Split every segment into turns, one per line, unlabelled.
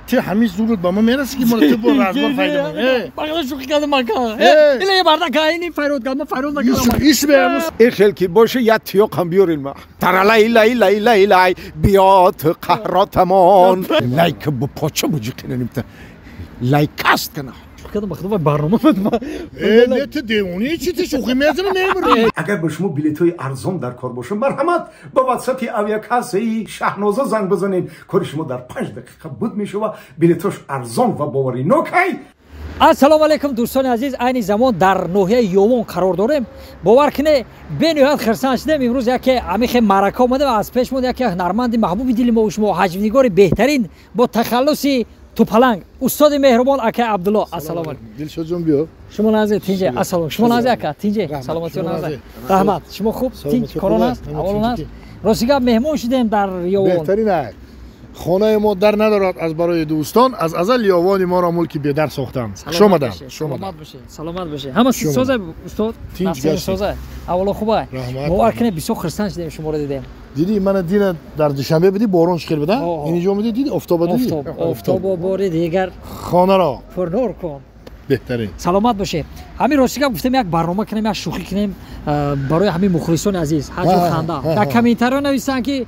تو همین زورت با ما میرسی که مرتب با رازمار فایده من
بقیه شوخی کردم مکا اینه یه بردک اینی فرود کردم فرود نکردم
ایش بیاموز
این خلکی باشه یا تیوق هم بیارین ما ترالای لای لای لای لای بیات قهراتمان لایک با پاچه بوجی کنیم تا لایکاست کنه
کردم بخدا برنامه بود
نه تو دیونی چی تو شوخی میزنی نمیبری
اگر به شما بلیط‌های ارزان در کار باشه مرحمت با واتساپ اویاکاسی شهنازه زنگ بزنید کار شما در 5 دقیقه بود میشه و بلیطاش ارزان و باوری نوکی
السلام علیکم دوستان عزیز این زمان در ناحیه یوون قرار داریم باور کنه به نهایت خرسان شدیم امروز یکی امیخ معرکه اومده و از پیش مون یکی هنرمند محبوب دل ما و شما حجم‌نگار بهترین با تخلصی توپلنگ استاد مهربان اکا عبدالله السلام علیکم
دلشاد جان بیا
شما نازه تینجه السلام شما نازه اکا تینجه سلامتی و نازه رحمت شما خوب تینج کرونا است اول است راسیگا مهمان شدیم در یوون
بهترین است خانه ما در ندارد از برای دوستان از ازل یاوان ما را ملکی به در ساختند شما دم
سلامت باشه همه سازه استاد
تینج
سازه اولا خوبه باور کنه بسیار خرسان شدیم شما رو دیدیم
دیدی من دین در دوشنبه بدی بارون شکر بده اینجا اومدی دیدی
آفتاب و بار دیگر
خانه را
پرنور کن
بهترین
سلامت باشه همین راستی گفتم یک برنامه کنیم یک شوخی کنیم برای همین مخلصان عزیز حج و خنده یک کامنتار نویسن که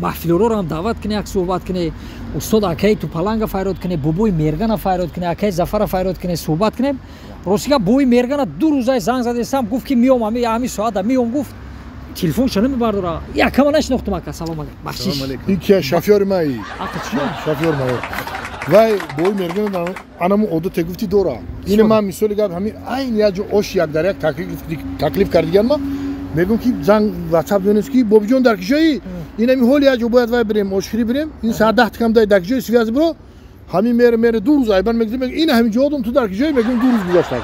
محفل رو هم دعوت کنه یک صحبت کنه استاد اکای تو پلنگ فایرود کنه بوبوی مرگان فایرود کنه اکای زفر فایرود کنه صحبت کنیم راستی بوی مرگان 2 روزای زنگ زدم گفت که میام همین ساعت میام گفت تلفن شنو میبردورا یکم نشناختم اکا سلام علیکم بخشش
این که شافیار مایی شافیار مایی وای بوی مرگان انم عادت گفتی دورا این من مثال گفت همین عین یا جو اوش یک در یک تکلیف کردیم ما میگم که زنگ واتساپ دونست که بابی جون در کجایی این همین هول یا جو باید وای بریم اوشری بریم این ساعت 10 کم دای دکجای سویاز برو همین میره 2 روز ایبان میگم این همین جادم تو در کجایی میگم 2 روز گذشته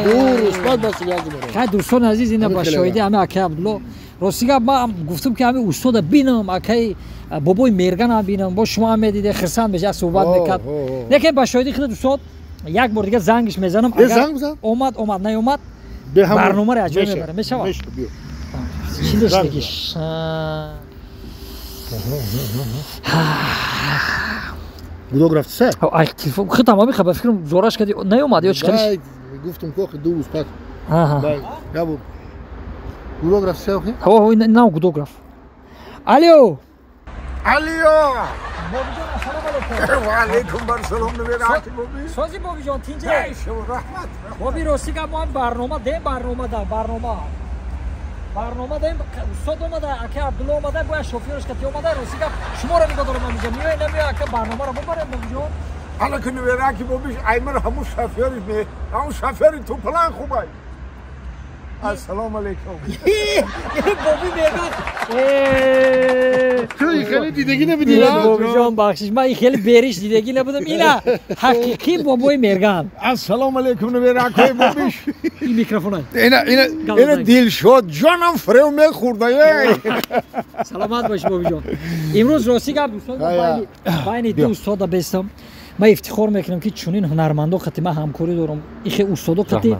2 روز بعد بس سویاز میره
خیلی دوستان عزیز اینا با شاهدی همه اکا عبدالله راستی ما گفتم که همین استاد بینم اکای بابای مرگان بینم با شما هم دیده خرسان بشه صحبت میکرد لیکن با شاهدی خود استاد یک بار دیگه زنگش میزنم اگر اومد نیومد برنامه رو اجرا میبرم میشه چی داشت بگیش
گودو گرفت سه
ای تلفن خود تمامی خبر فکرم زورش کردی نیومد یا چیکارش
گفتم که 2 روز بعد یا بود گودو گرفت سه اوکی
او نه گودو گرفت الو
بابی جان السلام علیکم و علیکم السلام نمیرات بابی
سازی بابی جان تینجه
شما رحمت
بابی راستی که ما برنامه دیم استاد اومده اکا عبدالله اومده باید شوفیرش که اومده راستی که شما رو نگاه دارم اینجا میای نمیای اکا برنامه رو ببریم بابی جان
حالا که نمیراکی بابیش ایمن همون شافیاری می همون شافیاری تو پلان خوبه السلام علیکم
بابی میگه
تو این خیلی دیدگی نبودی
بابی جان بخشش من این خیلی بریش دیدگی نبودم اینا حقیقی بابوی مرگان
السلام علیکم نمیراکی بابیش
این میکروفون
اینا دلشاد جانم فریو میخورده
سلامت باش بابی جان امروز راستی که دوستان بین دو استاد بستم من افتخار میکنم که چنین هنرمندا خاطر من همکاری دارم این استادا خاطر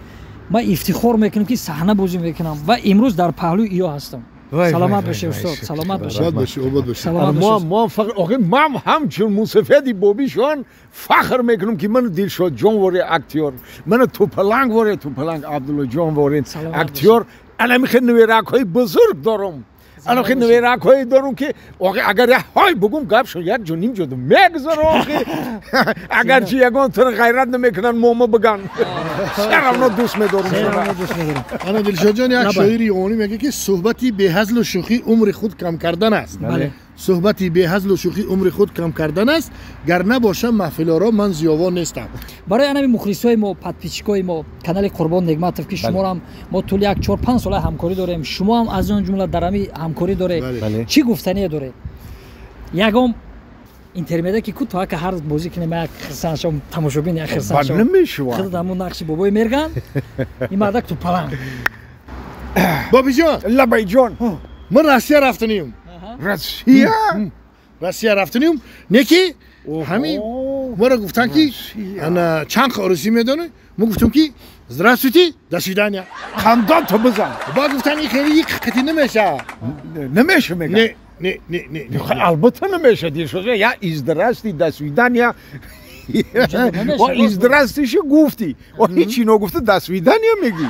من افتخار میکنم که صحنه بازی میکنم و امروز در پهلوی ایو هستم سلامت باشه استاد سلامت باشه
ما فقط آخه من همچون موسیقی بابیشان فخر میکنم که من دلشاد جان واره اکتیور من توپلنگ واره توپلنگ عبدالله جان واره اکتیور انا میخوام نویراک‌های بزرگ دارم انا خیلی نویراک‌هایی دارم که اگر های بگم گپشون یک جو نیم جدو میگذارم اگر چی یکان تر غیرت نمیکنن موما بگن سرم دوست میدارم
انا دلشاد جان یک شاعری یونانی میگه که صحبتی به هزل و شوخی عمر خود کم کردن است صحبتی به هزل و شوخی عمر خود کم کردن است گر نباشم محفلارا من زیاوان نیستم
برای همین مخلصای ما پادپیچکای ما کانال قربان نعمتov که شما هم ما طول یک 4-5 سال همکاری داریم شما هم از اون جمله در همین همکاری داره چی گفتنی داره یگام اینترمده که تو که هر بازی کنیم یک خرسانشم تماشابین یک خرسانشم
نمیشه
خود همون نقش بابای مرگان این مردک تو پلنگ
بابی جان
لبای جان
من روسیه رفتنیم روسیه رفتنیم نکی همین ما را گفتن که انا چند خارسی میدونه ما گفتم که здравствуйте до свидания
خندان تو بزن
با گفتن این خیلی یک خطی
نمیشه میگه
نه
البته نمیشه دیر شده یا ازدراستی до свидания و ازدرستش گفتی و هیچی نگفته دستویدن یا میگی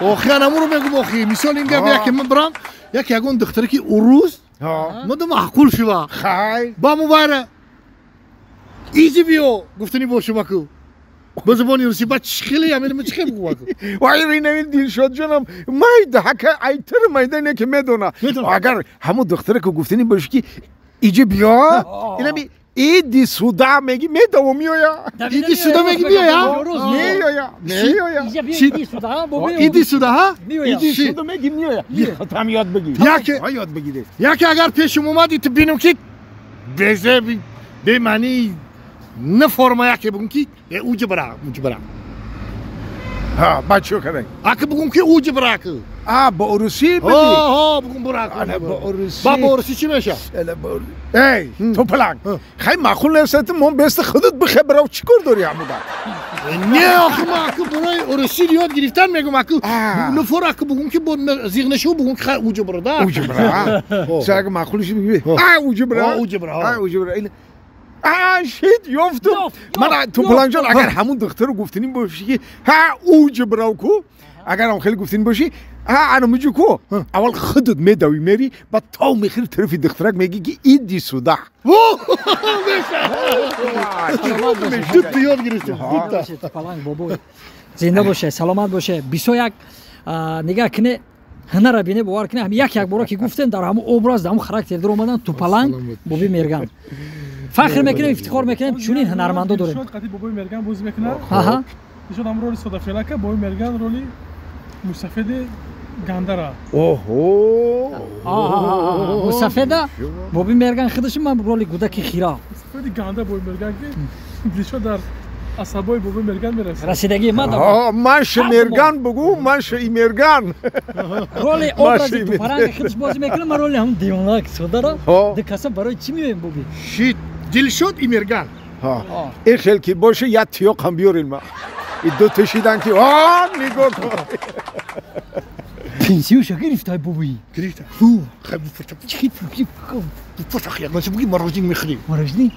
آخی انمو رو میگم آخی مثال این گفت یکی من برام یکی اگون دختری که اروز مدو معقول شوا
خیلی
با مباره ایزی بیو گفتنی باشه بکو به زبانی روسی با چخیلی همین من چخیل بگو بکو
و این این دلشاد جانم مایده حکه ایتر مایده اینه که میدونه اگر همون دختره که گفتنی باشه که ایجی بیا اینا بی ایدی سودا میگی میده و میایا
ایدی سودا میگی میایا
میایا
ایدی سودا ها
ایدی سودا میگی میایا هم یاد بگی یاد بگیره
یکی اگر پیشم اومدی تو بینم که بزه به معنی نه فرما یکی بگم که اوج برا
ها بچه کردن
اگه بگم که اوج برا که
با اروسی بگی
بگم برا با اروسی چی میشه
ای تو پلنگ خیلی معقول نیست من بست خودت بخبره و چیکار داری عمودا
نه آخه ما اگه برای اروسی یاد گرفتن میگم اگه نفر اگه بگم که با زیغنشو بگم که خیلی اوج برا ده
اوج برا اگه معقولش بگی اوج برا شید یافتم من تو پلنگ جان اگر همون دختر رو گفتنیم باشی که اوج برا کو اگر هم خیلی گفتین باشی انا میجو کو اول خودت میدوی میری بعد تا میخیر طرفی دخترک میگی که ایدی سودا
دوت یاد گرفتم
زنده باشه سلامت باشه 21 نگاه کنه هنر بینه باور کنه هم یک بار که گفتن در همون ابراز در همون خاراکتر در اومدن تو پلنگ بوبی مرگان فخر میکنه افتخار میکنه چون این هنرمندا داره
شد قتی بوبی مرگان بوز میکنه
ها
شد هم رولی صدا فعلا بوبی مرگان رولی مسافد گاندرا
اوهو
مسافد بوبی مرگان خودش من رولی گودک خیرا
مسافد گاندا بوبی مرگان که دیشو در عصبای بوبی مرگان میرسه
رسیدگی ما دارم
ماش مرگان بگو ماش ای مرگان
رولی ابراز تو پلنگ خودش بازی میکنه من رولی هم دیوناک صدا را دکاسه برای چی میویم بوبی
شید دل شد ایمرگان
این خیلی که باشه یا تیاق هم بیارین ما این دو تشیدن که نگاه کن
پنسیو شو گرفت بوبی
گرفت خیلی بفرش خیلی مثل بگی مروزین میخری
مروزین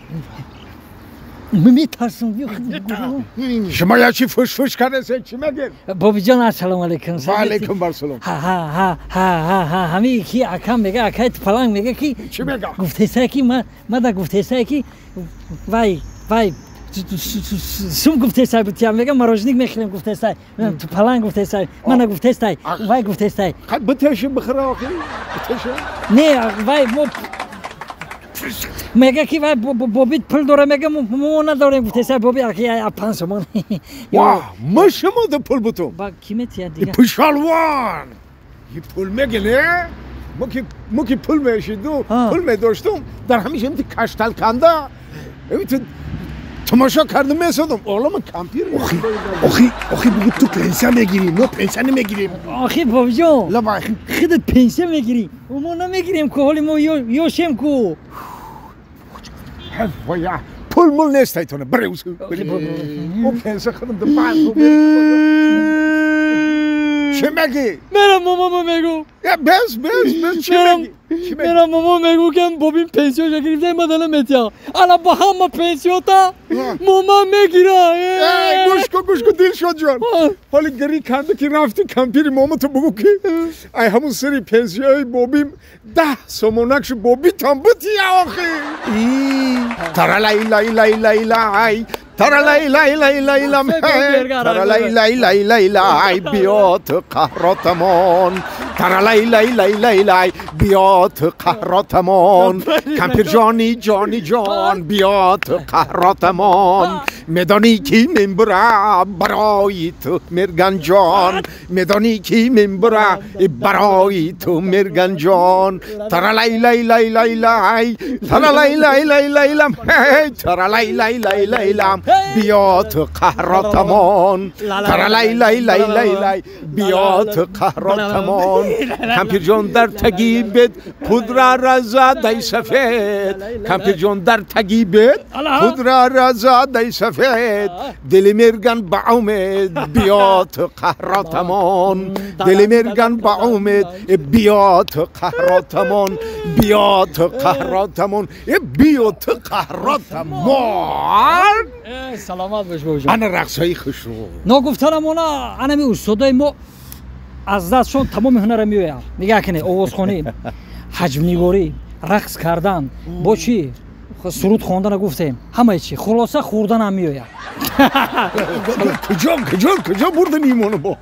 میترسم
شما یا چی فش کرده سه چی مگر
بابی جان السلام علیکم
و علیکم برسلام
ها همی کی اکم میگه اکایت پلنگ میگه کی
چی میگه
گفته سه کی ما دا گفته سه کی وای سوم گفته سه بتیام میگه مروزنیک میخریم گفته سه تو پلنگ گفته سه من گفته سه وای گفته سه
بتش بخره آخه بتش
نه وای میگه کی وای بوبی پول داره میگه ما نداریم گفته سه بوبی اکی 5 من
واه ما شما دو پول بتو
با کیمت یا دیگه
پشالوان یه پول میگه نه ما که پول میشیدو پول میداشتم در همیشه امتی کشتل کنده امتی تماشا کردم میسادم اولا من کمپیر
آخی بگو تو پنسیه میگیری ما پنسیه نمیگیریم
آخی بابی جان
لبا
خودت پنسیه میگیری ما نمیگیریم که حالی ما یوشیم که
ویا پول مول نیست ایتونه بریوز او پنسیه خودم دو باز چه میگی؟
میرم ماما میگو
بس چی میگی؟
میرم ماما میگو که بابی پنسیو گرفته مدل میتیا الا با هم پنسیو تا ماما میگیره
گوش کو دل شد جان حالی گری کنده که رفتی کمپیری ماما تو بگو که ای همون سری پنسیوی بابیم 10 سومونکش بابی تام بودی آخی ترا لای لای لای لای لای ترا لای لای لای لای ترا لای لای لای لای لای بیات قهرتمان ترا لای لای لای لای لای بیات قهرتمان کمپیر جانی جان بیات قهرتمان میدانی کی منبره برای تو مرگن جان میدانی کی منبره برای تو مرگن جان ترا لای لای لای لای لای ترا لای لای لای لای لای ترا لای لای لای لای لای بیات قهرتمان ترا لای لای لای لای لای بیات قهرتمان کمپیر جان در تگیبت پودر رضا دای سفید کمپیر جان در تگیبت پودر رضا دای سفید دل مرگن با امید بیات قهرتمان دل مرگن با امید بیات قهرتمان بیات قهرتمان بیات قهرتمان
саломат бош бобиҷон.
ана рақсҳои хушро
ногуфтанамона анами устодои мо аз дастшон тамоми ҳунара меояд. Нигоҳ кунед, овозхонӣ, ҳаҷмнигорӣ, рақс кардан, бо чӣ? Суруд хондана гуфтем. Ҳамаи чӣ, хулоса хӯрданам меояд.
куҷо бурдани имону бо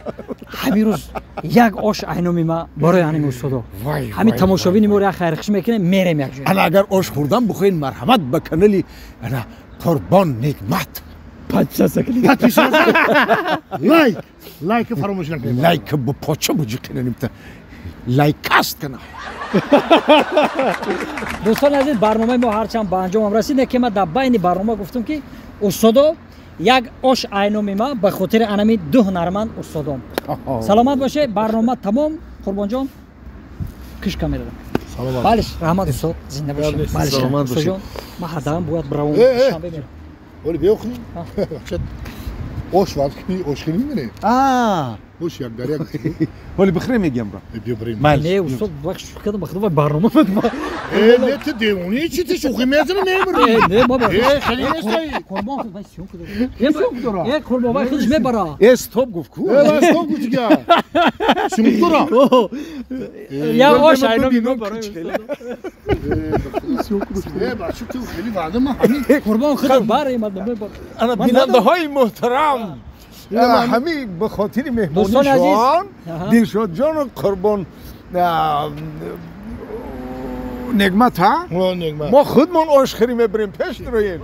ҳамин рӯз як ош айноми ма барои ҳамин устодо. ҳамин тамошобини моро як хайрхиш мекунем, мерем як ҷо.
ана агар ош хӯрдан бихоҳед марҳамат ба канали ана Қурбон Нигмат
лайк фаромӯш накунед.
лайк бо поча буҷи кинанимта лайкаст кана
дӯстони азиз, барномаи мо ҳарчанд ба анҷомам расид, ки ма дар байни барнома гуфтам ки устодо як ош айноми ма ба хотири анами ду ҳунарманд устодом. саломат боше, барнома тамом. Қурбонҷон кишка медадам. балиш, раҳмат устод, зинда бошед. Балиш, устодҷон, ман ҳадагам бояд бравон шанбе мерам.
Оли беохни. Ош вақти ошхини мебини? Ош як дар як.
ҳоли бихре мегӯям ра
Биё барем.
Не устод, вақт шух кардам ба худо барнома медам.
Не ти девони чи ти шухи мезани мебари?
Не баба.
хеле нестай.
Қурбон худ бай сиён кудо. Қурбон бай худш мебара.
стоп гуфт ку
Стоп гучга. Симук дора.
Я ош айноми ма барои
бачу ту хели ваъда ма ҳамин.
Қурбон худ барем мебара.
ана бинандаҳои муҳтарам ҳамин ба хотири
Дӯстони азиз.
меҳмонишон Дилшодҷону Қурбон Нигмат ма худмон ошхӯрӣ мебарем пеш дуроем